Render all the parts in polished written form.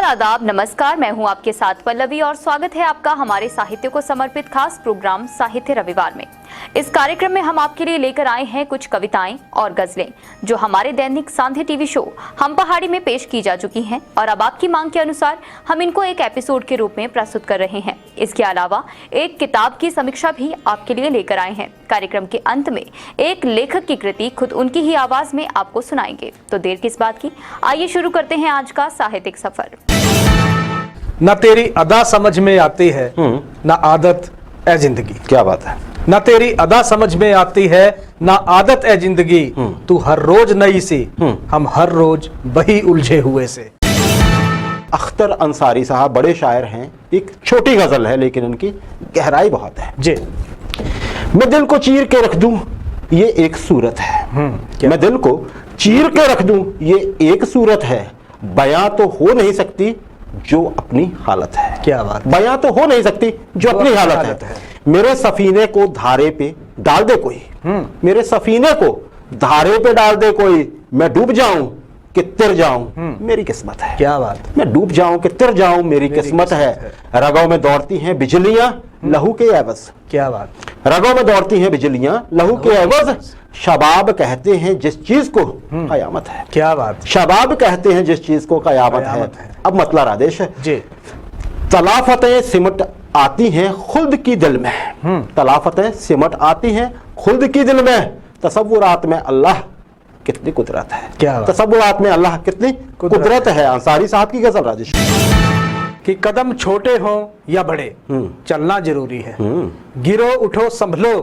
आदाब, नमस्कार। मैं हूं आपके साथ पल्लवी और स्वागत है आपका हमारे साहित्य को समर्पित खास प्रोग्राम साहित्य रविवार में। इस कार्यक्रम में हम आपके लिए लेकर आए हैं कुछ कविताएं और गजलें जो हमारे दैनिक सांध्य टीवी शो हम पहाड़ी में पेश की जा चुकी हैं और अब आपकी मांग के अनुसार हम इनको एक एपिसोड के रूप में प्रस्तुत कर रहे हैं। इसके अलावा एक किताब की समीक्षा भी आपके लिए लेकर आए हैं। कार्यक्रम के अंत में एक लेखक की कृति खुद उनकी ही आवाज में आपको सुनाएंगे। तो देर किस बात की, आइए शुरू करते हैं आज का साहित्यिक सफर। न तेरी अदा समझ में आती है न आदत ए जिंदगी। क्या बात है। न तेरी अदा समझ में आती है न आदत ए जिंदगी, तू हर रोज नई सी, हम हर रोज वही उलझे हुए से। अख्तर अंसारी साहब बड़े शायर हैं। एक छोटी गजल है लेकिन उनकी गहराई बहुत है। जी। मैं दिल को चीर के रख दूं ये एक सूरत है। मैं दिल को चीर के रख दूं ये एक सूरत है, बयां तो हो नहीं सकती जो अपनी हालत है। क्या बात। बयां तो हो नहीं सकती जो अपनी हालत है। मेरे सफीने को धारे पे डाल दे कोई, मेरे सफीने को धारे पे डाल दे कोई, मैं डूब जाऊं कि तिर जाऊं मेरी किस्मत है। क्या बात। मैं डूब जाऊं कि तिर जाऊं मेरी किस्मत है। रगों में दौड़ती हैं बिजलियां लहू के एवज। क्या बात। रगों में दौड़ती हैं बिजलियां लहू के एवज, शबाब कहते हैं जिस चीज को कयामत है। क्या बात। शबाब कहते हैं जिस चीज को कयामत है। अब मतलब आदेश है जी। तलाफतें सिमट आती हैं खुल्द की दिल में। तलाफतें सिमट आती हैं खुल्द की दिल में, तसव्वुरात में अल्लाह कितनी कुदरत है। क्या बात। तसव्वुरात में अल्लाह कितनी कुदरत है। अंसारी साहब की गजल राजेश। कि कदम छोटे हो या बड़े चलना जरूरी है, गिरो उठो संभलो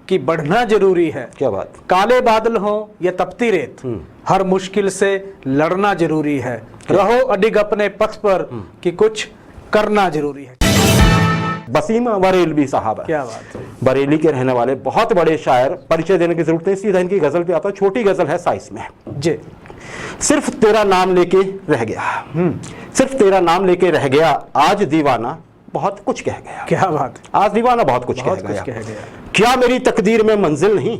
कि बढ़ना जरूरी है। क्या बात। काले बादल हो या तपती रेत, हर मुश्किल से लड़ना जरूरी है। रहो अडिग अपने पथ पर कि कुछ करना जरूरी है। वसीम बरेलवी साहब है। क्या बात है। बरेली के रहने वाले बहुत बड़े शायर। परिचय देने की जरूरत नहीं, सीधा इनकी गजल पे आता। छोटी गजल है साइज में। जी। सिर्फ तेरा नाम लेके रह गया, सिर्फ तेरा नाम लेके रह गया, आज दीवाना बहुत कुछ कह गया। क्या बात। आज दीवाना बहुत कुछ कह गया। क्या मेरी तकदीर में मंजिल नहीं,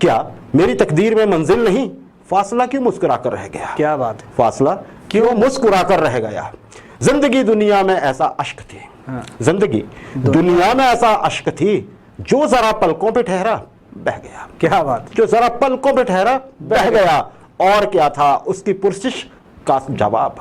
क्या मेरी तकदीर में मंजिल नहीं, फासला क्यों मुस्कुरा कर रह गया। क्या बात। फासला क्यों मुस्कुरा कर रह गया। जिंदगी दुनिया में ऐसा अश्क थी, जिंदगी दुनिया में ऐसा अश्क थी, जो जरा पलकों पे ठहरा बह गया। क्या बात। जो जरा पलकों पे ठहरा बह गया। और क्या था उसकी पुरसिश का जवाब,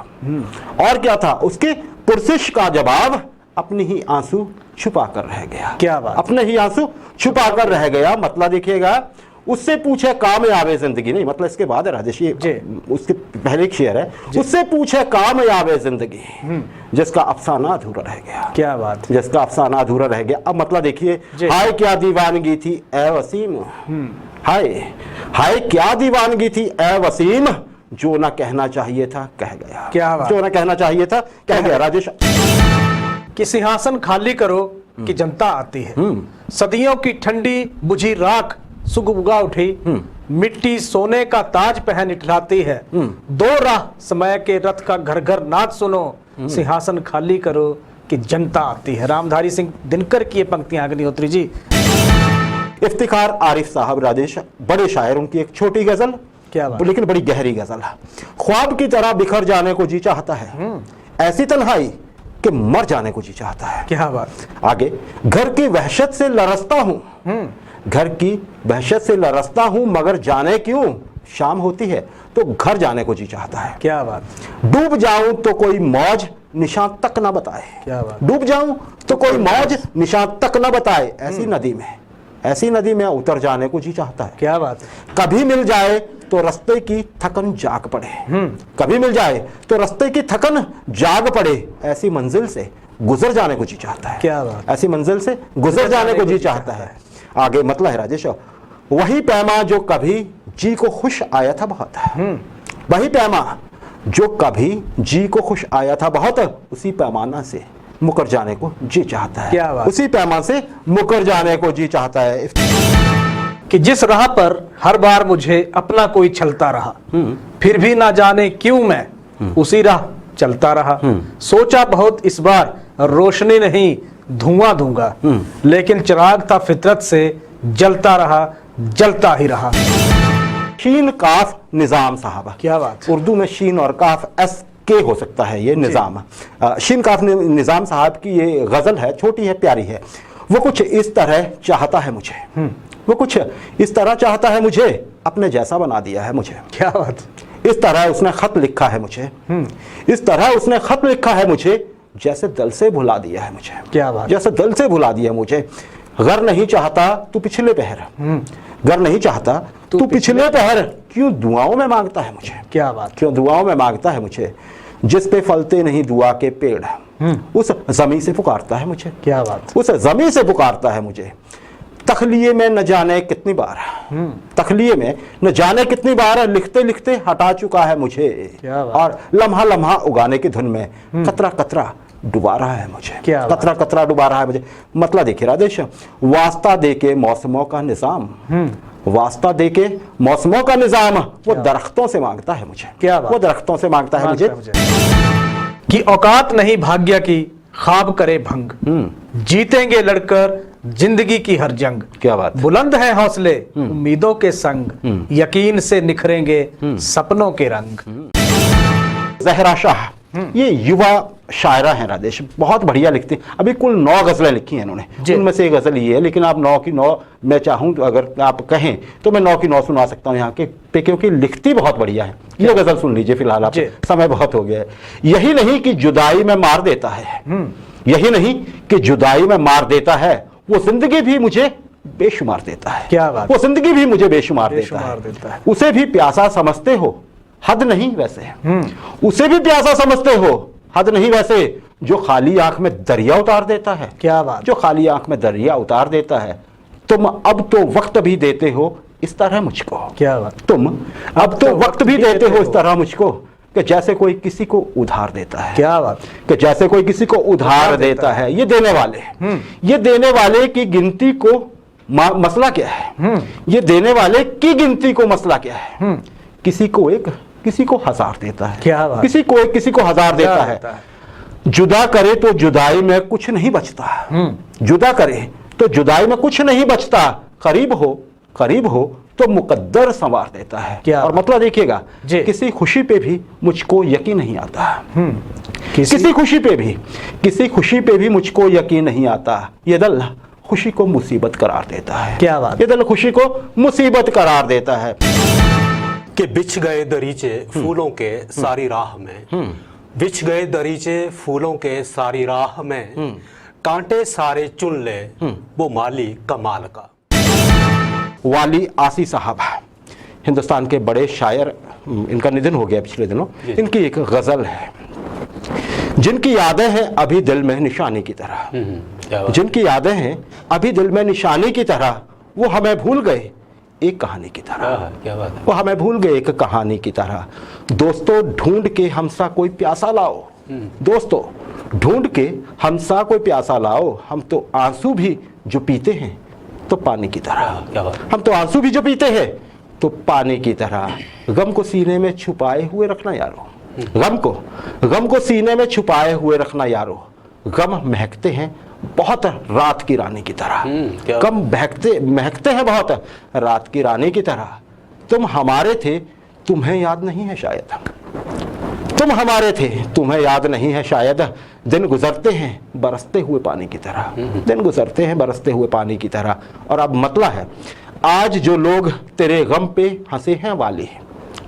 और क्या था उसकी पुरसिश का जवाब, अपने ही आंसू छुपा कर रह गया। क्या बात। अपने ही आंसू छुपा कर रह गया। मतलब देखिएगा, उससे पूछे कामयाबे जिंदगी, नहीं मतलब इसके बाद है राजेश, उसके पहले एक शेर है, उससे पूछे कामयाबे जिंदगी जिसका अफसाना अधूरा रह गया। क्या बात। जिसका अफसाना अधूरा रह गया। अब मतलब देखिए, हाय क्या दीवानगी थी ए वसीम, हाय हाय क्या दीवानगी थी ए वसीम, जो ना कहना चाहिए था कह गया। क्या बात। जो ना कहना चाहिए था कह गया। राजेश। कि सिंहासन खाली करो कि जनता आती है, सदियों की ठंडी बुझी राख सुगबुगा उठी, मिट्टी सोने का ताज पहन इठलाती है, दो राह समय के रथ का घर घर नाद सुनो, सिंहासन खाली करो कि जनता आती है। रामधारी सिंह दिनकर की ये पंक्तियां अग्निहोत्री जी। इफ्तिखार आरिफ साहब राजेश, बड़े शायर। उनकी एक छोटी गजल, क्या बात। लेकिन बड़ी गहरी गजल है। ख्वाब की तरह बिखर जाने को जी चाहता है, ऐसी तन्हाई कि मर जाने को जी चाहता है। क्या बात। आगे, घर की वहशत से लरसता हूं, घर की वहशत से लरसता हूं, मगर जाने क्यों शाम होती है तो घर जाने को जी चाहता है। क्या बात। डूब जाऊं तो कोई मौज निशान तक ना बताए। क्या बात। डूब जाऊं तो कोई मौज निशान तक ना बताए, ऐसी नदी में, ऐसी नदी में उतर जाने को जी चाहता है। क्या बात। कभी मिल जाए तो रास्ते की थकन जाग पड़े, कभी मिल जाए तो रास्ते की थकन जाग पड़े, ऐसी मंजिल से गुजर जाने को जी चाहता है। क्या बात। ऐसी मंजिल से गुजर जाने को जी चाहता है। आगे मतलब है राजेश, वही पैमा जो कभी जी को खुश आया था बहुत, वही पैमा जो कभी जी को खुश आया था बहुत, उसी पैमाना से मुकर जाने को जी चाहता है। क्या बात। उसी पैमान से मुकर जाने को जी चाहता है। कि जिस राह पर हर बार मुझे अपना कोई चलता रहा, फिर भी ना जाने क्यों मैं उसी राह चलता रहा, सोचा बहुत इस बार रोशनी नहीं धुआं दूंगा, लेकिन चिराग था फितरत से जलता रहा, जलता ही रहा। शीन काफ निजाम साहब। क्या बात। उर्दू में शीन और काफ एस के हो सकता है ये निज़ाम। शिनकाफ निज़ाम साहब की ये गज़ल है, छोटी है, प्यारी है। वो कुछ इस तरह चाहता है मुझे, वो कुछ इस तरह चाहता है मुझे, अपने जैसा बना दिया है मुझे। क्या बात। इस तरह उसने खत लिखा है मुझे, इस तरह उसने खत लिखा है मुझे, जैसे दिल से भुला दिया है मुझे। क्या बात। जैसे दिल से भुला दिया मुझे। घर नहीं चाहता तू पिछले पहर, घर नहीं चाहता तू पिछले पहर, क्यों दुआओं में मांगता है मुझे। क्या बात। क्यों दुआओं में मांगता है मुझे, जिस पे फलते नहीं दुआ के पेड़, उस ज़मीं से पुकारता है मुझे। क्या बात। उस ज़मीं से पुकारता है मुझे। तखलिए में न जाने कितनी बार, तखलिए में न जाने कितनी बार लिखते लिखते हटा चुका है मुझे, क्या बात। और लम्हा लम्हा उगाने की धुन में कतरा कतरा डुबा रहा है मुझे। क्या बात। कतरा कतरा डुबा रहा है मुझे। मतलब देखिए राजेश, वास्ता दे के मौसमों का निज़ाम, वास्ता दे के मौसमों का निज़ाम वो दरख्तों से मांगता है मुझे। क्या बात। वो दरख्तों से मांगता है मुझे कि औकात नहीं भाग्य की ख्वाब करे भंग, जीतेंगे लड़कर जिंदगी की हर जंग। क्या बात। बुलंद है हौसले उम्मीदों के संग, यकीन से निखरेंगे सपनों के रंग। ज़हरा शाह ये युवा शायरा हैं राजेश, बहुत बढ़िया लिखती हैं। अभी कुल 9 गज़लें लिखी हैं इन्होंने, उनमें से एक गज़ल ये है, लेकिन आप 9 की 9 मैं चाहूँ तो अगर आप कहें तो मैं 9 की 9 सुना सकता हूँ यहाँ के पे, क्योंकि लिखती बहुत बढ़िया है। ये गज़ल सुन लीजिए फिलहाल आप, समय बहुत हो गया है। यही नहीं कि जुदाई में मार देता है, यही नहीं कि जुदाई में मार देता है, वो जिंदगी भी मुझे बेशुमार देता है। क्या बात। वो जिंदगी भी मुझे बेशुमार देता है। उसे भी प्यासा समझते हो, हद नहीं वैसे, उसे भी प्यासा समझते हो, हद नहीं वैसे, जो खाली आंख में दरिया उतार देता है। क्या बात। जो खाली आंख में दरिया उतार देता है। तुम अब तो वक्त भी देते हो इस तरह मुझको। क्या बात। तुम अब तो वक्त भी देते हो इस तरह मुझको, कि जैसे कोई किसी को उधार देता है। क्या बात। कि जैसे कोई किसी को उधार देता है। ये देने वाले, ये देने वाले की गिनती को मसला क्या है, ये देने वाले की गिनती को मसला क्या है। किसी को एक, किसी को 1000 देता है। क्या बात। किसी को एक, किसी को 1000 देता है। जुदा करे तो जुदाई में कुछ नहीं बचता, जुदा करे तो जुदाई में कुछ नहीं बचता, करीब हो, करीब हो तो मुकद्दर संवार देता है। और मतलब देखिएगा, किसी खुशी पे भी मुझको यकीन नहीं आता, किसी खुशी पे भी, किसी खुशी पे भी मुझको यकीन नहीं आता, ये दिल खुशी को मुसीबत करार देता है। क्या बात। ये दिल खुशी को मुसीबत करार देता है। कि बिछ गए दरीचे फूलों के सारी राह में, बिछ गए दरीचे फूलों के सारी राह में, कांटे सारे चुन ले वो माली कमाल का। वाली आसी साहब हिंदुस्तान के बड़े शायर, इनका निधन हो गया पिछले दिनों। इनकी एक गजल है, जिनकी यादें हैं अभी दिल में निशानी की तरह, जिनकी यादें हैं अभी दिल में निशानी की तरह, वो हमें भूल गए एक कहानी की तरह। क्या बात है। वो हमें भूल गए एक कहानी की तरह। दोस्तों ढूंढ के हमसा कोई प्यासा लाओ, दोस्तों ढूंढ के हमसा कोई प्यासा लाओ, हम तो आंसू भी जो पीते हैं तो पानी की तरह। क्या बात। हम तो आंसू भी जो पीते हैं तो पानी की तरह। गम को सीने में छुपाए हुए रखना यारो, गम को सीने में छुपाए हुए रखना यारो। गम महकते हैं बहुत रात की रानी की तरह, गम महकते हैं बहुत रात की रानी की तरह। तुम हमारे थे तुम्हें याद नहीं है शायद, तुम हमारे थे तुम्हें याद नहीं है शायद। दिन गुजरते हैं बरसते हुए पानी की तरह, दिन गुजरते हैं बरसते हुए पानी की तरह। और अब मतला है, आज जो लोग तेरे गम पे हंसे हैं वाली,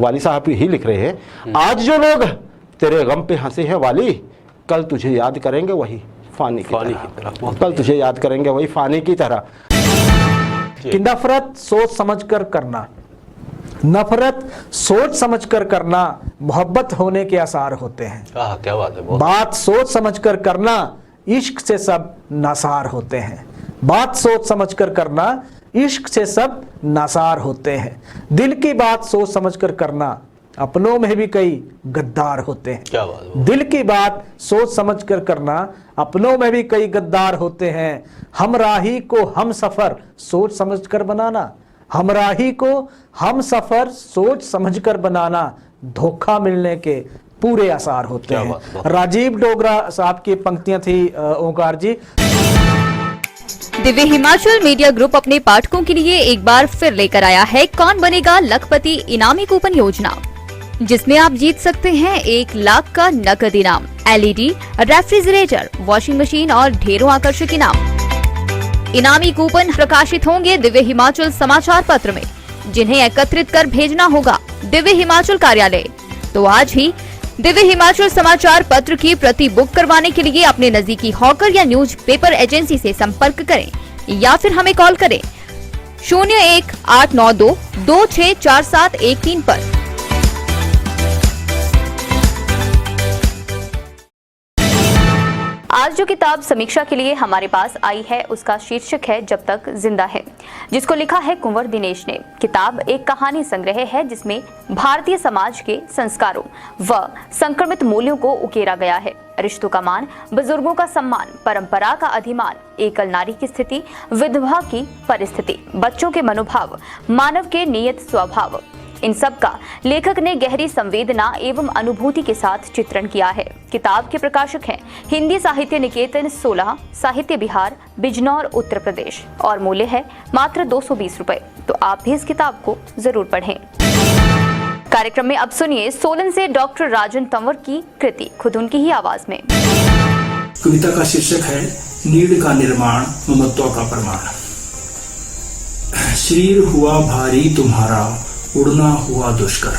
वाली साहब ही लिख रहे हैं, आज जो लोग तेरे गम पे हंसे हैं वाली, कल तुझे याद करेंगे वही फानी की तरह, कल तुझे याद करेंगे वही फानी की तरह। कि नफरत सोच समझकर करना, नफरत सोच समझकर करना मोहब्बत होने के आसार होते हैं। क्या बात है। बात सोच समझकर करना इश्क से सब नासार होते हैं, बात सोच समझकर करना इश्क से सब नासार होते हैं। दिल की बात सोच समझकर करना अपनों में भी कई गद्दार होते हैं। क्या बात है। दिल की बात सोच समझकर करना अपनों में भी कई गद्दार होते हैं। हमराही को हम सफर सोच समझकर बनाना, हमराही को हम सफर सोच समझकर बनाना, धोखा मिलने के पूरे आसार होते हैं। राजीव डोगरा साहब की पंक्तियां थी ओंकार जी। दिव्य हिमाचल मीडिया ग्रुप अपने पाठकों के लिए एक बार फिर लेकर आया है कौन बनेगा लखपति इनामी कूपन योजना। जिसमें आप जीत सकते हैं 1 लाख का नकद इनाम, LED, रेफ्रिजरेटर, वॉशिंग मशीन और ढेरों आकर्षक इनाम। इनामी कूपन प्रकाशित होंगे दिव्य हिमाचल समाचार पत्र में, जिन्हें एकत्रित कर भेजना होगा दिव्य हिमाचल कार्यालय। तो आज ही दिव्य हिमाचल समाचार पत्र की प्रति बुक करवाने के लिए अपने नजदीकी हॉकर या न्यूज पेपर एजेंसी से संपर्क करें या फिर हमें कॉल करें 01-892-264713 पर। आज जो किताब समीक्षा के लिए हमारे पास आई है उसका शीर्षक है जब तक जिंदा है, जिसको लिखा है कुंवर दिनेश ने। किताब एक कहानी संग्रह है जिसमें भारतीय समाज के संस्कारों व संक्रमित मूल्यों को उकेरा गया है। रिश्तों का मान, बुजुर्गों का सम्मान, परंपरा का अधिमान, एकल नारी की स्थिति, विधवा की परिस्थिति, बच्चों के मनोभाव, मानव के नियत स्वभाव, इन सब का लेखक ने गहरी संवेदना एवं अनुभूति के साथ चित्रण किया है। किताब के प्रकाशक हैं हिंदी साहित्य निकेतन 16, साहित्य विहार, बिजनौर, उत्तर प्रदेश और मूल्य है मात्र 220 रुपए। तो आप भी इस किताब को जरूर पढ़ें। कार्यक्रम में अब सुनिए सोलन से डॉक्टर राजन तंवर की कृति, खुद उनकी ही आवाज में। कविता का शीर्षक है नीड़ का निर्माण, ममत्व का प्रमाण। शरीर हुआ भारी तुम्हारा, उड़ना हुआ दुष्कर।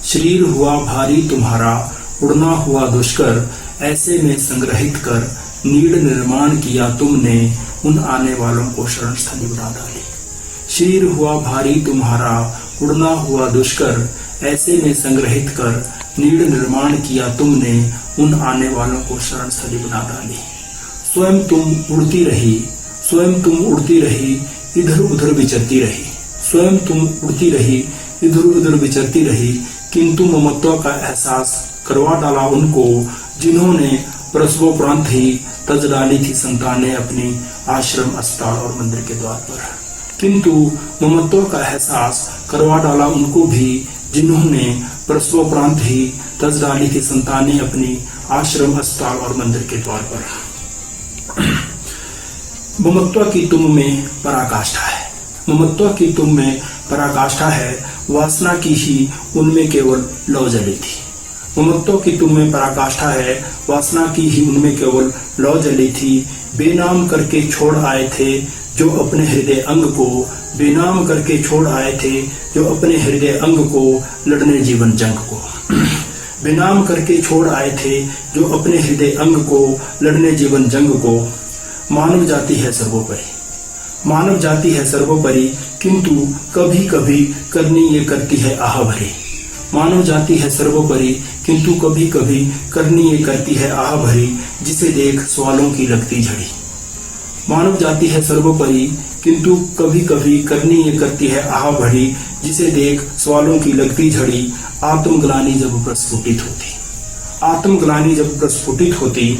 शरीर हुआ भारी तुम्हारा, उड़ना हुआ दुष्कर। ऐसे में संग्रहित कर नीड़ निर्माण किया तुमने, उन आने वालों को शरण स्थली बना डाली। शरीर हुआ भारी तुम्हारा, उड़ना हुआ दुष्कर। ऐसे में संग्रहित कर नीड़ निर्माण किया तुमने, उन आने वालों को शरण स्थली बना डाली। स्वयं तुम उड़ती रही, स्वयं तुम उड़ती रही, इधर उधर विचरती रही। स्वयं तुम उड़ती रही, इधर उधर विचरती रही, किंतु ममत्व का एहसास करवा डाला उनको, जिन्होंने प्रसवोपरांत ही तज डाली थी संतानें अपनी आश्रम, अस्पताल और मंदिर के द्वार पर। किंतु ममत्व का एहसास करवा डाला उनको भी, जिन्होंने प्रसवोपरांत ही तज डाली थी संतानें अपनी आश्रम, अस्पताल और मंदिर के द्वार पर। ममत्व की तुम में पराकाष्ठा है, ममत्व की तुम में पराकाष्ठा है, वासना की ही उनमें केवल लौ जली थी। ममत्व की तुम में पराकाष्ठा है, वासना की ही उनमें केवल लौ जली थी। बेनाम करके छोड़ आए थे जो अपने हृदय अंग को, बेनाम करके छोड़ आए थे जो अपने हृदय अंग को, लड़ने जीवन जंग को। बेनाम करके छोड़ आए थे जो अपने हृदय अंग को, लड़ने जीवन जंग को। मानव जाति है सर्वोपरि, मानव जाति है सर्वोपरि, किंतु कभी कभी करनी ये करती है आह भरी। मानव जाति है सर्वोपरि, किंतु कभी कभी करनी ये करती है आह भरी, जिसे देख सवालों की लगती झड़ी। मानव जाति है सर्वोपरि, किंतु कभी कभी करनी ये करती है आह भरी, जिसे देख सवालों की लगती झड़ी। आत्मग्लानि जब प्रस्फुटित होती, आत्मग्लानि जब प्रस्फुटित होती,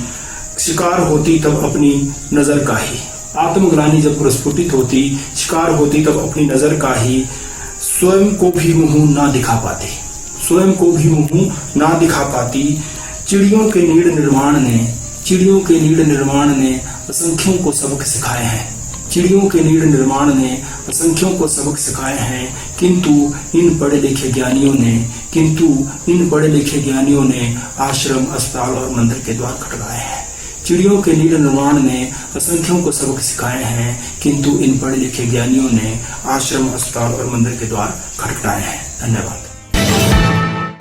शिकार होती तब अपनी नजर का ही। आत्मग्लानि जब प्रस्फुटित होती, शिकार होती तब अपनी नजर का ही। स्वयं को भी मुंह ना दिखा पाती, स्वयं को भी मुंह ना दिखा पाती। चिड़ियों के नीड़ निर्माण ने, चिड़ियों के नीड़ निर्माण ने असंख्यों को सबक सिखाए हैं। चिड़ियों के नीड़ निर्माण ने असंख्यों को सबक सिखाए हैं, किंतु इन पढ़े लिखे ज्ञानियों ने, किंतु इन पढ़े लिखे ज्ञानियों ने आश्रम, अस्पताल और मंदिर के द्वार खटकाए हैं। चिड़ियों के नीड़ निर्माण ने असंख्यों को सबक सिखाए हैं, किंतु इन पढ़े लिखे ज्ञानियों ने आश्रम, अस्पताल और मंदिर के द्वार खटखटाए हैं। धन्यवाद।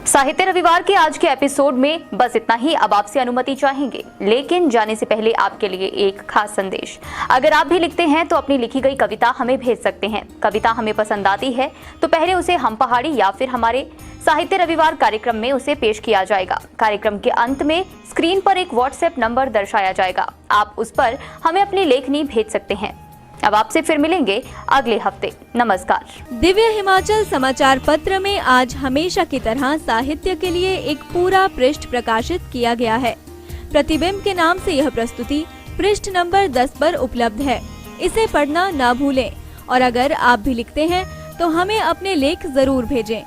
साहित्य रविवार के आज के एपिसोड में बस इतना ही। अब आपसे अनुमति चाहेंगे, लेकिन जाने से पहले आपके लिए एक खास संदेश। अगर आप भी लिखते हैं तो अपनी लिखी गई कविता हमें भेज सकते हैं। कविता हमें पसंद आती है तो पहले उसे हम पहाड़ी या फिर हमारे साहित्य रविवार कार्यक्रम में उसे पेश किया जाएगा। कार्यक्रम के अंत में स्क्रीन पर एक व्हाट्सएप नंबर दर्शाया जाएगा, आप उस पर हमें अपनी लेखनी भेज सकते हैं। अब आपसे फिर मिलेंगे अगले हफ्ते। नमस्कार। दिव्य हिमाचल समाचार पत्र में आज हमेशा की तरह साहित्य के लिए एक पूरा पृष्ठ प्रकाशित किया गया है। प्रतिबिंब के नाम से यह प्रस्तुति पृष्ठ नंबर 10 पर उपलब्ध है। इसे पढ़ना ना भूलें और अगर आप भी लिखते हैं तो हमें अपने लेख जरूर भेजें।